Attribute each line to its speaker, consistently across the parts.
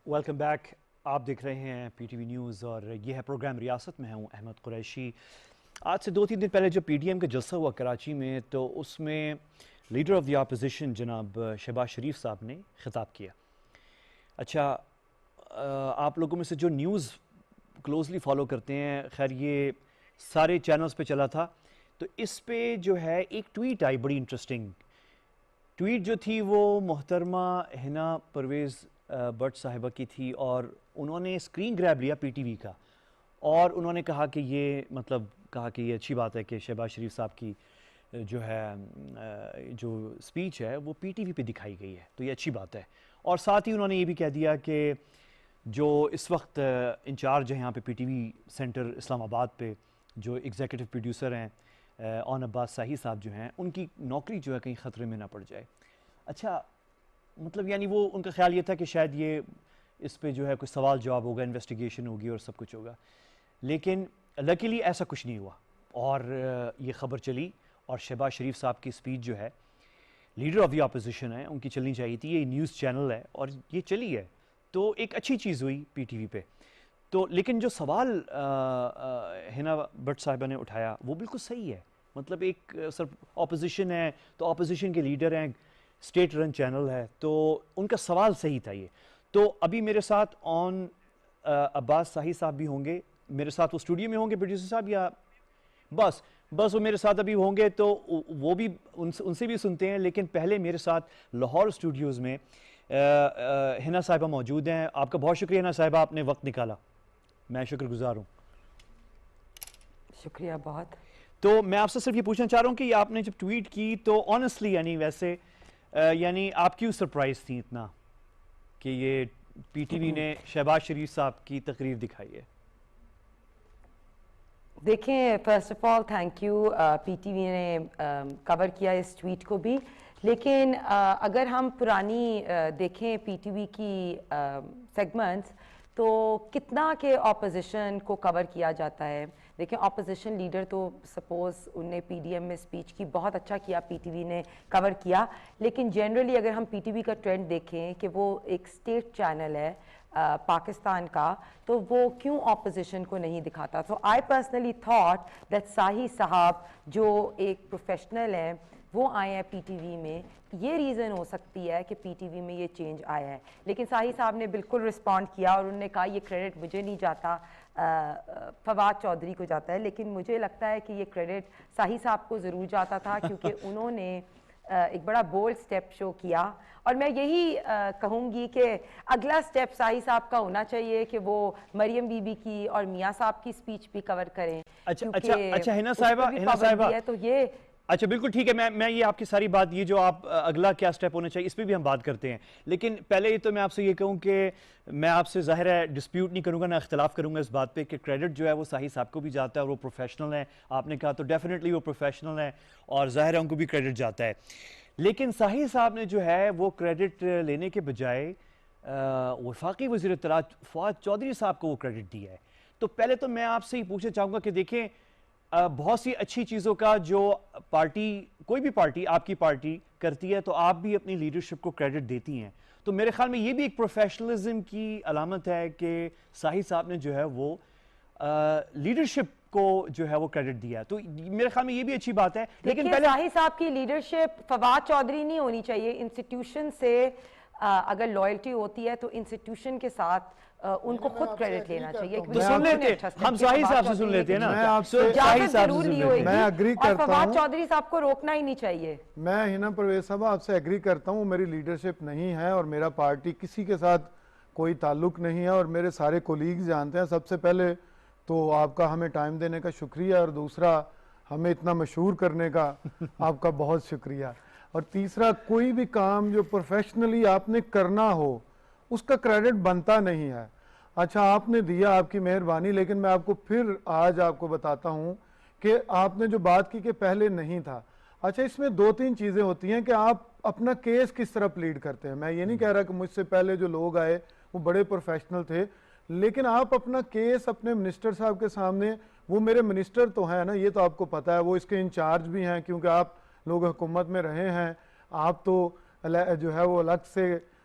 Speaker 1: Welcome back. आप देख रहे हैं पीटीवी न्यूज़ और ये है प्रोग्राम रियासत में हूँ अहमद कुरैशी। आज से 2-3 दिन पहले जो पीडीएम का जलसा हुआ कराची में, तो उसमें लीडर ऑफ द अपोजिशन जनाब शहबाज शरीफ साहब ने खिताब किया। अच्छा, आप लोगों में से जो न्यूज़ क्लोजली फॉलो करते हैं, खैर ये सारे चैनल्स पे चला था, तो इस पे जो है एक ट्वीट आई, बड़ी इंटरेस्टिंग ट्वीट जो थी वो मोहतरमा हिना परवेज़ भट्ट साहिबा की थी, और उन्होंने स्क्रीन ग्रैब लिया पीटीवी का और उन्होंने कहा कि ये कहा कि ये अच्छी बात है कि शहबाज शरीफ साहब की जो है जो स्पीच है वो पीटीवी पे दिखाई गई है, तो ये अच्छी बात है। और साथ ही उन्होंने ये भी कह दिया कि जो इस वक्त इंचार्ज है यहाँ पे पीटीवी सेंटर इस्लामाबाद पे, जो एग्जीक्यूटिव प्रोड्यूसर हैं ऑन अब्बास साही साहब जो हैं, उनकी नौकरी जो है कहीं ख़तरे में ना पड़ जाए। अच्छा, यानी वो उनका ख्याल ये था कि शायद ये इस पे जो है कुछ सवाल जवाब होगा, इन्वेस्टिगेशन होगी और सब कुछ होगा, लेकिन लकीली ऐसा कुछ नहीं हुआ और ये ख़बर चली। और शहबाज शरीफ साहब की स्पीच जो है, लीडर ऑफ द अपोजिशन है, उनकी चलनी चाहिए थी, ये न्यूज़ चैनल है और ये चली है, तो एक अच्छी चीज़ हुई पीटीवी पे। तो लेकिन जो सवाल हिना भट्ट साहिबा ने उठाया वो बिल्कुल सही है। एक सिर्फ अपोजिशन है तो अपोजिशन के लीडर हैं, स्टेट रन चैनल है, तो उनका सवाल सही था ये। तो अभी मेरे साथ ऑन अब्बास साही साहब भी होंगे, मेरे साथ वो स्टूडियो में होंगे प्रोड्यूसर साहब, या बस वो मेरे साथ अभी होंगे, तो वो भी उनसे भी सुनते हैं। लेकिन पहले मेरे साथ लाहौर स्टूडियोज़ में हिना साहिबा मौजूद हैं। आपका बहुत शुक्रिया हिना साहिबा, आपने वक्त निकाला, मैं शुक्रगुजार हूँ।
Speaker 2: शुक्रिया बहुत।
Speaker 1: तो मैं आपसे सिर्फ ये पूछना चाह रहा हूँ कि आपने जब ट्वीट की तो ऑनेस्टली यानी वैसे यानी आप क्यों सरप्राइज थी इतना कि ये पीटीवी ने शहबाज शरीफ साहब की तकरीर दिखाई है?
Speaker 2: देखें, first of all thank you, PTV ने कवर किया इस ट्वीट को भी। लेकिन अगर हम पुरानी देखें पीटीवी की सेगमेंट्स, तो कितना के ऑपोजिशन को कवर किया जाता है। देखें, ऑपोजिशन लीडर तो सपोज़ उनने पीडीएम में स्पीच की, बहुत अच्छा किया, पीटीवी ने कवर किया। लेकिन जनरली अगर हम पीटीवी का ट्रेंड देखें कि वो एक स्टेट चैनल है पाकिस्तान का, तो वो क्यों ऑपोजिशन को नहीं दिखाता। सो आई पर्सनली थॉट दैट साही साहब जो एक प्रोफेशनल हैं वो आए हैं पीटीवी में, ये रीज़न हो सकती है कि पीटीवी में ये चेंज आया है। लेकिन साही साहब ने बिल्कुल रिस्पॉन्ड किया और उन्होंने कहा ये क्रेडिट मुझे नहीं जाता, फवाद चौधरी को जाता है। लेकिन मुझे लगता है कि ये क्रेडिट साही साहब को ज़रूर जाता था, क्योंकि उन्होंने एक बड़ा बोल्ड स्टेप शो किया। और मैं यही कहूँगी कि अगला स्टेप साही साहब का होना चाहिए कि वो मरियम बीबी की और मियाँ साहब की स्पीच भी कवर करें।
Speaker 1: अच्छा हिना साहिबा
Speaker 2: है तो ये
Speaker 1: अच्छा, बिल्कुल ठीक है। मैं ये आपकी सारी बात, ये जो आप अगला क्या स्टेप होना चाहिए, इस पर भी हम बात करते हैं। लेकिन पहले तो मैं आपसे ये कहूँ कि मैं आपसे ज़ाहिर है डिस्प्यूट नहीं करूँगा, ना इख्तलाफ करूँगा इस बात पे कि क्रेडिट जो है वो साही साहब को भी जाता है और वो प्रोफेशनल है। आपने कहा तो डेफिनेटली वो प्रोफेशनल है और ज़ाहिर है उनको भी क्रेडिट जाता है। लेकिन साही साहब ने जो है वो क्रेडिट लेने के बजाय वफाकी वज़ीर इत्तलात फवाद चौधरी साहब को वो क्रेडिट दिया है। तो पहले तो मैं आपसे ही पूछना चाहूँगा कि देखें, बहुत सी अच्छी चीज़ों का जो पार्टी, कोई भी पार्टी, आपकी पार्टी करती है तो आप भी अपनी लीडरशिप को क्रेडिट देती हैं। तो मेरे ख्याल में ये भी एक प्रोफेशनलिज्म की अलामत है कि साही साहब ने जो है वो लीडरशिप को जो है वो क्रेडिट दिया है, तो मेरे ख्याल में ये भी अच्छी बात है। लेकिन पहले
Speaker 2: साही साहब की लीडरशिप फवाद चौधरी नहीं होनी चाहिए। इंस्टीट्यूशन से अगर लॉयल्टी होती है तो इंस्टीट्यूशन के साथ उनको खुद क्रेडिट लेना चाहिए।
Speaker 1: तो सुन लेते, हम साही साहब से सुन लेते हैं ना।
Speaker 3: मैं आपसे
Speaker 2: जरूर ली होगी,
Speaker 3: मैं एग्री करता हूं,
Speaker 2: फवाद चौधरी साहब को रोकना ही नहीं चाहिए।
Speaker 3: मैं हिना परवेज साहब आपसे एग्री करता हूं, मेरी लीडरशिप नहीं है और मेरा पार्टी किसी के साथ कोई ताल्लुक नहीं है और मेरे सारे कोलीग्स जानते हैं। सबसे पहले तो आपका हमें टाइम देने का शुक्रिया, और दूसरा हमें इतना मशहूर करने का आपका बहुत शुक्रिया, और तीसरा कोई भी काम जो प्रोफेशनली आपने करना हो उसका क्रेडिट बनता नहीं है। अच्छा, आपने दिया, आपकी मेहरबानी, लेकिन मैं आपको फिर आज आपको बताता हूं कि आपने जो बात की कि पहले नहीं था। अच्छा, इसमें 2-3 चीज़ें होती हैं कि आप अपना केस किस तरह प्लीड करते हैं। मैं ये नहीं कह रहा कि मुझसे पहले जो लोग आए वो बड़े प्रोफेशनल थे, लेकिन आप अपना केस अपने मिनिस्टर साहब के सामने, वो मेरे मिनिस्टर तो हैं ना, ये तो आपको पता है, वो इसके इंचार्ज भी हैं क्योंकि आप लोग हुकूमत में रहे हैं। आप तो जो है वो अलग से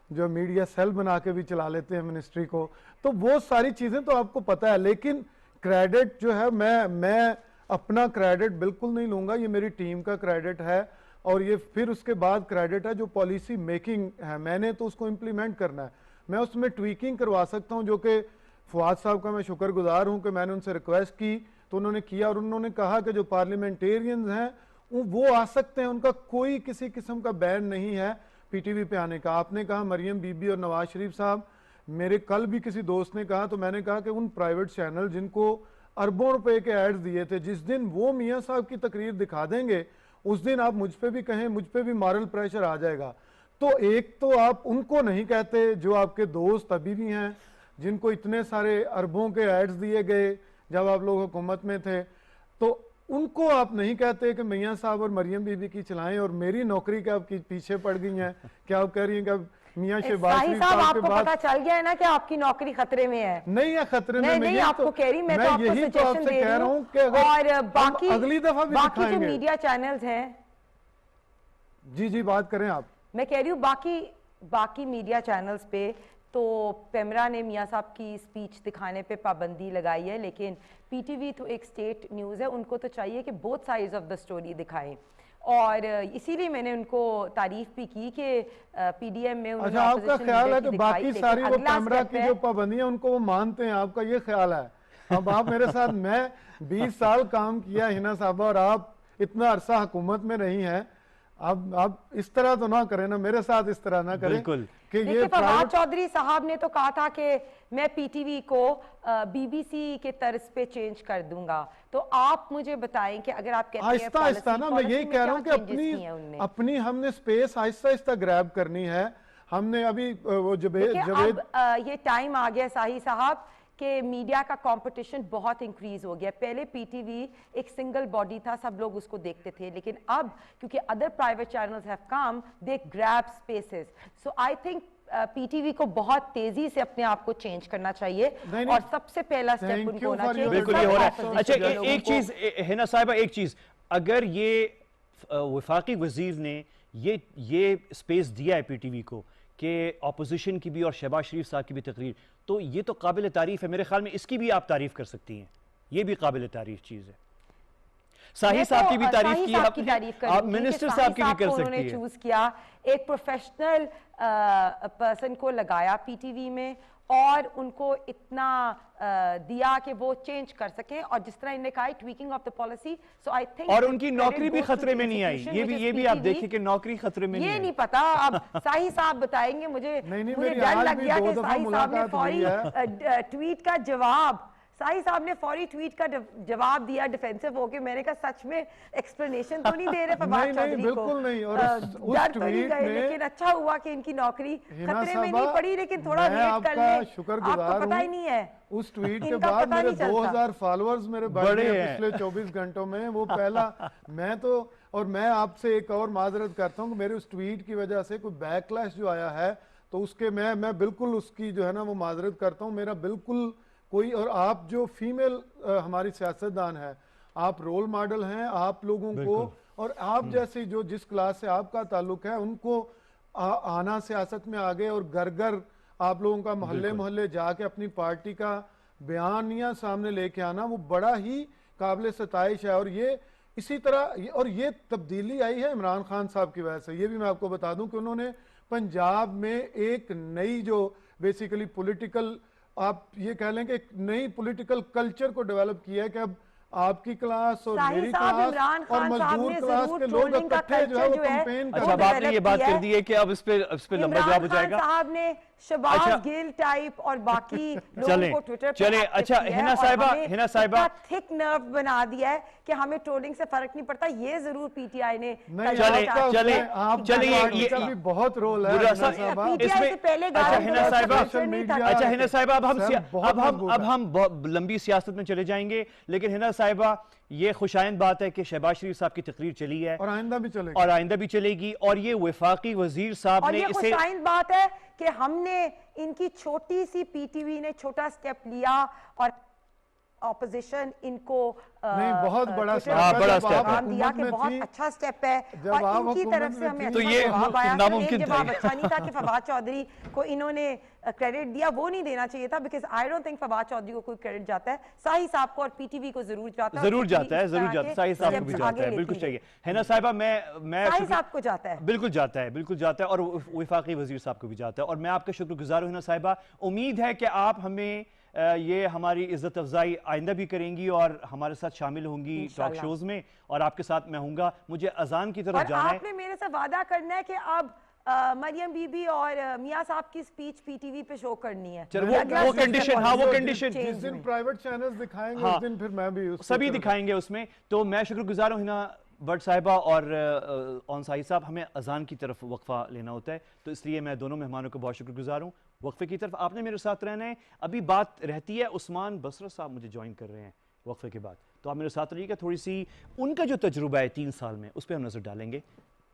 Speaker 3: जो मीडिया सेल बना के भी चला लेते हैं मिनिस्ट्री को। तो वो सारी चीजें तो आपको पता है, लेकिन क्रेडिट जो है मैं अपना क्रेडिट बिल्कुल नहीं लूंगा, ये मेरी टीम का क्रेडिट है और ये फिर उसके बाद क्रेडिट है जो पॉलिसी मेकिंग है, मैंने तो उसको इम्प्लीमेंट करना है। मैं उसमें ट्वीकिंग करवा सकता हूं, जो कि फवाद साहब का मैं शुक्रगुजार हूं कि मैंने उनसे रिक्वेस्ट की तो उन्होंने किया, और उन्होंने कहा कि जो पार्लियामेंटेरियंस हैं वो आ सकते हैं, उनका कोई किसी किस्म का बैन नहीं है पीटीवी पे आने का। आपने कहा मरियम बीबी और नवाज शरीफ साहब, मेरे कल भी किसी दोस्त ने कहा, तो मैंने कहा कि उन प्राइवेट चैनल जिनको अरबों रुपए के एड्स दिए थे, जिस दिन वो मियाँ साहब की तकरीर दिखा देंगे उस दिन आप मुझ पे भी कहें, मुझ पे भी मॉरल प्रेशर आ जाएगा। तो एक तो आप उनको नहीं कहते जो आपके दोस्त अभी भी हैं, जिनको इतने सारे अरबों के एड्स दिए गए जब आप लोग हुकूमत में थे, तो उनको आप नहीं कहते कि मियाँ साहब और मरियम बीबी की चलाएं, और मेरी नौकरी के आपकी पीछे पड़ गई हैं। क्या आप कह रही हैं कि अब मियाँ शहबाज शरीफ
Speaker 2: साहब
Speaker 3: साहब के
Speaker 2: आपको
Speaker 3: बाद
Speaker 2: पता चल गया है ना कि आपकी नौकरी खतरे में है?
Speaker 3: नहीं है खतरे में,
Speaker 2: नहीं आपको कह रही, मैं तो आपको
Speaker 3: यही तो
Speaker 2: सजेशन
Speaker 3: आपसे
Speaker 2: दे
Speaker 3: कह
Speaker 2: रही
Speaker 3: रहा हूँ
Speaker 2: हूँ।
Speaker 3: कि अगर
Speaker 2: और बाकी
Speaker 3: अगली दफा भी
Speaker 2: बाकी जो
Speaker 3: दिखाएंगे।
Speaker 2: मीडिया चैनल्स हैं,
Speaker 3: जी बात करें आप।
Speaker 2: मैं कह रही हूँ बाकी मीडिया चैनल्स पे तो पेमरा ने मियाँ साहब की स्पीच दिखाने पे पाबंदी लगाई है, लेकिन पीटीवी तो एक स्टेट न्यूज़ है, उनको तो चाहिए कि both sides of the story दिखाएं, और इसीलिए मैंने उनको तारीफ भी की कि पीडीएम में
Speaker 3: अच्छा, आपका ख्याल है कि बाकी सारी वो पेमरा की जो पाबंदियां उनको वो मानते हैं, आपका ये ख्याल है? अब आप मेरे साथ, मैं 20 साल काम किया हिना साहब, और आप इतना अरसा हुकूमत में रही हैं, अब इस तरह तो ना करें ना, मेरे साथ इस तरह ना करें।
Speaker 1: बिल्कुल।
Speaker 3: कि ये
Speaker 2: फवाद चौधरी साहब ने तो कहा था कि मैं पीटीवी को बीबीसी के तर्ज पे चेंज कर दूंगा, तो आप मुझे बताएं कि अगर आप कहते हैं
Speaker 3: आहिस्ता आहिस्ता ना, मैं यही कह रहा हूँ कि अपनी हमने स्पेस आहिस्ता आहिस्ता ग्रैब करनी है। हमने अभी वो जवेद
Speaker 2: ये टाइम आ गया साही साहब कि मीडिया का कंपटीशन बहुत इंक्रीज हो गया। पहले पीटीवी एक सिंगल बॉडी था, सब लोग उसको देखते थे, लेकिन अब क्योंकि other private channels have come, they grab spaces. So I think PTV को बहुत तेजी से अपने आप को चेंज करना चाहिए, और सबसे पहला स्टेप उनको होना चाहिए।
Speaker 1: बिल्कुल ये हो रहा है। अच्छा, एक चीज हिना साहिबा, एक चीज, अगर ये वफाकी वजीर ने ये स्पेस दिया है पीटीवी को कि ऑपोजिशन की भी और शहबाज शरीफ साहब की भी तकरीर, तो ये तो काबिल तारीफ है। मेरे ख्याल में इसकी भी आप तारीफ कर सकती हैं, ये भी काबिल तारीफ चीज है। साही साहब की भी तारीफ की, आप मिनिस्टर साहब की भी कर सकती है।
Speaker 2: चूज किया, एक प्रोफेशनल पर्सन को लगाया पीटीवी में, और उनको इतना दिया कि वो चेंज कर सकें, और जिस तरह इन्होंने कहा tweaking of the policy, so I think,
Speaker 1: और उनकी नौकरी भी खतरे में नहीं आई। ये भी आप देखिए कि नौकरी खतरे में नहीं आई।
Speaker 2: ये नहीं पता, अब साही साहब बताएंगे। मुझे डर लग गया कि साही साहब ने फौरी ट्वीट का जवाब, साही साहब ने फौरी ट्वीट का जवाब दिया डिफेंसिव होके। मैंने कहा सच में एक्सप्लेनेशन तो नहीं दे रहे फवाद चौधरी को?
Speaker 3: बिल्कुल नहीं। और
Speaker 2: डर तो नहीं गए, लेकिन अच्छा हुआ कि इनकी नौकरी खतरे में नहीं पड़ी, लेकिन थोड़ा वेट कर ले, आपको पता ही नहीं है।
Speaker 3: उस ट्वीट के बाद मेरे 2000 फॉलोअर्स मेरे बढ़ गए पिछले 24 घंटों में। वो पहला मैं तो, और मैं आपसे एक और माजरत करता हूँ कि मेरे उस ट्वीट की वजह से कोई बैकलैश जो आया है, तो उसके मैं बिल्कुल उसकी जो है ना वो माजरत करता हूँ। मेरा बिल्कुल कोई, और आप जो फीमेल हमारी सियासतदान है, आप रोल मॉडल हैं आप लोगों को, और आप जैसी जो जिस क्लास से आपका ताल्लुक है उनको आना सियासत में आगे, और घर घर आप लोगों का मोहल्ले मोहल्ले जाके अपनी पार्टी का बयानिया सामने लेके आना, वो बड़ा ही काबिल सताइश है। और ये इसी तरह, और ये तब्दीली आई है इमरान खान साहब की वजह से। ये भी मैं आपको बता दूं कि उन्होंने पंजाब में एक नई जो बेसिकली पॉलिटिकल, आप ये कह लें कि एक नई पॉलिटिकल कल्चर को डेवलप किया है कि अब आपकी क्लास और मेरी क्लास और मजदूर क्लास के लोग इकट्ठे जो है वो कैंपेन कर।
Speaker 1: अच्छा, अब आपने ये बात कर दी है कि अब इस पे लंबा जवाब हो जाएगा।
Speaker 2: साहब ने शहबाज गिल टाइप और बाकी लोगों को ट्विटर पे
Speaker 1: चले। अच्छा हिना साहिबा
Speaker 2: थिक नर्व बना दिया है कि हमें ट्रोलिंग से फर्क नहीं पड़ता। ये जरूर पीटीआई ने
Speaker 1: चले
Speaker 3: ये भी बहुत रोल है
Speaker 2: इसमें पहले।
Speaker 1: अच्छा हिना साहिबा, अब हम लंबी सियासत में चले जाएंगे, लेकिन हिना साहिबा ये खुशाइंद बात है कि शहबाज शरीफ साहब की तकरीर चली है
Speaker 3: और आइंदा भी चलेगी,
Speaker 1: और ये वफाकी वजीर साहब ने इसे,
Speaker 2: खुशाइंद बात है कि हमने इनकी छोटी सी पीटीवी ने छोटा स्टेप लिया और ऑपोजिशन इनको
Speaker 3: नहीं, बहुत बड़ा
Speaker 2: Twitter
Speaker 3: step
Speaker 1: है।
Speaker 2: पर
Speaker 1: बड़ा
Speaker 2: जब
Speaker 1: step है।
Speaker 2: पैगाम दिया कि
Speaker 3: हुकूमत में
Speaker 2: बहुत
Speaker 3: थी,
Speaker 2: अच्छा स्टेप है
Speaker 3: जब
Speaker 2: और
Speaker 3: आप
Speaker 2: इनकी
Speaker 3: हुकूमत
Speaker 2: तरफ
Speaker 3: में
Speaker 2: से हमें
Speaker 3: थी,
Speaker 1: तो
Speaker 2: अच्छा
Speaker 1: ये
Speaker 2: जवाब आया। सिर्फ
Speaker 1: नामुमकिन
Speaker 2: एक
Speaker 1: था
Speaker 2: जवाब
Speaker 1: ये।
Speaker 2: अच्छा नहीं था कि फवाद चौधरी को इन्होंने क्रेडिट दिया, वो नहीं देना चाहिए था, because I don't think Fawad Chaudhry को कोई क्रेडिट जाता है, साही साहब को और पीटीवी को जरूर जाता है।
Speaker 1: जरूर
Speaker 2: PTV
Speaker 1: जाता है,
Speaker 2: इस
Speaker 1: जरूर
Speaker 2: तरह
Speaker 1: जाता है,
Speaker 2: के
Speaker 1: साहिद साहब को भी
Speaker 2: steps
Speaker 1: जाता
Speaker 2: आगे
Speaker 1: है,
Speaker 2: लेती
Speaker 1: बिल्कुल
Speaker 2: है।
Speaker 1: चाहिए है ना साहिबा। मैं
Speaker 2: साही
Speaker 1: शुक्र-
Speaker 2: साहब को जाता है।
Speaker 1: बिल्कुल जाता है, बिल्कुल जाता है, और वफाकी वजीर साहब को भी जाता है, और मैं आपका शुक्रगुजार हूं ना साहिबा। उम्मीद है कि आप हमें ये हमारी इज्जत अफजाई आइंदा भी करेंगी और हमारे साथ शामिल होंगी टॉक
Speaker 2: इंशाल्लाह।
Speaker 1: शोज में, और आपके साथ मैं हूंगा। मुझे अजान की तरफ
Speaker 2: और
Speaker 1: जाना है।
Speaker 2: आपने मेरे से वादा करना है कि अब मरियम बीबी और मियां साहब की स्पीच पीटीवी पे शो करनी है।
Speaker 1: चलो,
Speaker 2: ये अगला
Speaker 1: वो
Speaker 2: step है
Speaker 1: condition, हाँ, वो
Speaker 2: policy
Speaker 1: condition।
Speaker 2: change
Speaker 3: जिस दिन
Speaker 2: में।
Speaker 3: प्राइवेट चैनल्स दिखाएंगे
Speaker 1: हाँ।
Speaker 3: उस दिन फिर मैं भी उसको
Speaker 1: सभी
Speaker 3: करूँगा।
Speaker 1: दिखाएंगे उसमें। तो मैं शुक्रगुजार हूं हिना भट्ट साहिबा और ऑन साहिद साहब। हमें अजान की तरफ वक्फा लेना होता है, तो इसलिए मैं दोनों मेहमानों को बहुत शुक्रगुजार हूं। वक्फे की तरफ आपने मेरे साथ रहना है। अभी बात रहती है, उस्मान बसरा साहब मुझे ज्वाइन कर रहे हैं वक्फे के बाद, तो आप मेरे साथ रहिएगा। थोड़ी सी उनका जो तजुर्बा है 3 साल में, उस पर हम नजर डालेंगे।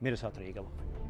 Speaker 1: मेरे साथ रहिएगा वक्फे।